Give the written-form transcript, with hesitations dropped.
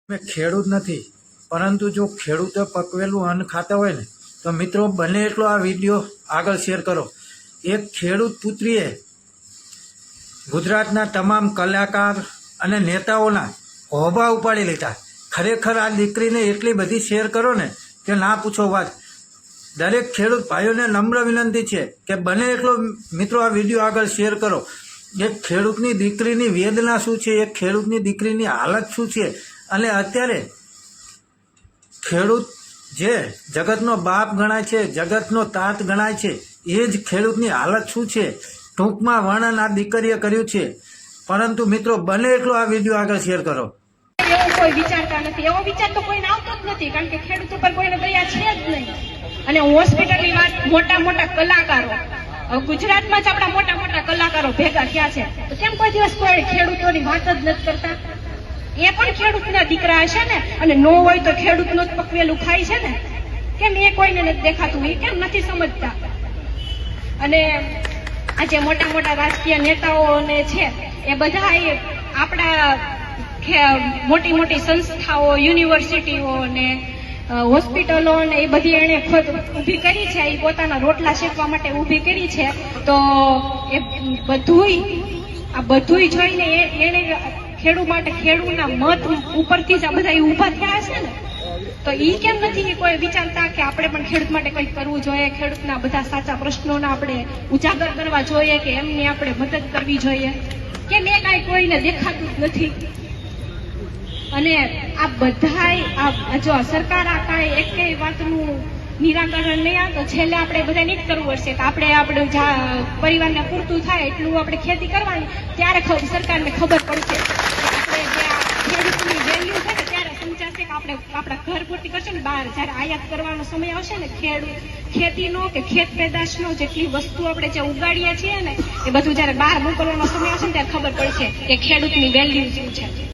મેં ખેડૂત નથી, પરંતુ જો ખેડૂતો પકવેલું અન્ન ખાતા હોય ને તો મિત્રો બને એટલો આ વિડીયો આગળ શેર કરો. એક ખેડૂત પુત્રીએ ગુજરાતના તમામ કલાકાર અને નેતાઓના હોબા ઉપાડી લીધા. ખરેખર આ દીકરીને એટલી બધી શેર કરો ને કે ના પૂછો વાત. દરેક ખેડૂત ભાઈઓને નમ્ર વિનંતી છે કે બને એટલો મિત્રો આ વિડીયો આગળ શેર કરો. એક ખેડૂતની દીકરીની વેદના શું છે, એક ખેડૂતની દીકરીની હાલત શું છે, અને અત્યારે ખેડૂત જે જગતનો બાપ ગણાય છે, જગતનો તાત ગણાય છે, એ જ ખેડૂતની હાલત શું છે ટૂંકમાં વર્ણન આ દીકરીએ કર્યું છે. પરંતુ મિત્રો બને એટલો આ વિડીયો આગળ શેર કરો. એવું કોઈ વિચારતા નથી, એવો વિચાર તો કોઈને આવતો જ નથી, કારણ કે ખેડૂત ઉપર કોઈને દયા છે જ નહીં. અને હોસ્પિટલની વાત, મોટા મોટા કલાકારો, ગુજરાતમાં જ આપણા મોટા મોટા કલાકારો ભેગા થયા છે, તો કેમ કોઈ દિવસ કોઈ ખેડૂતોની વાત જ નથી કરતા? એ પણ ખેડૂતના દીકરા હશે ને, અને નો હોય તો ખેડૂતનું જ પકવેલું ખાય છે ને. કેમ એ કોઈને નથી દેખાતું? એ કેમ નથી સમજતા? અને આ જે મોટા મોટા રાજકીય નેતાઓ ને છે એ બધા આપણા મોટી મોટી સંસ્થાઓ, યુનિવર્સિટીઓ ને હોસ્પિટલો ને એ બધી એને ખુદ ઊભી કરી છે. એ પોતાના રોટલા શેકવા માટે ઊભી કરી છે. તો એ બધુંય જોઈને એને ખેડૂત માટે ખેડૂતના મત ઉપરથી જ આ બધા ઊભા થયા છે ને. તો ઈ કેમ નથી કોઈ વિચારતા કે આપણે પણ ખેડૂત માટે કંઈક કરવું જોઈએ, ખેડૂતના બધા સાચા પ્રશ્નોના આપણે ઉજાગર કરવા જોઈએ, કે એમની આપણે મદદ કરવી જોઈએ? કેમ એ કાંઈ કોઈને દેખાતું જ નથી? અને આ બધાય જો સરકાર આ કાંઈ એકેય વાતનું નિરાકરણ નહીં આવે તો છેલ્લે આપણે બધાને જ કરવું પડશે કે આપણે પરિવારને પૂરતું થાય એટલું આપણે ખેતી કરવાની. ત્યારે સરકારને ખબર પડશે, આપણે જે આ ખેડૂતની વેલ્યુ છે ને ત્યારે સમજાશે કે આપણે આપણા ઘર પૂરતી કરશે ને. બહાર જયારે આયાત કરવાનો સમય આવશે ને, ખેતીનો કે ખેત પેદાશનો જેટલી વસ્તુ આપણે જે ઉગાડીએ છીએ ને એ બધું જયારે બહાર મોકલવાનો સમય આવશે ને ત્યારે ખબર પડશે કે ખેડૂતની વેલ્યુ શું છે.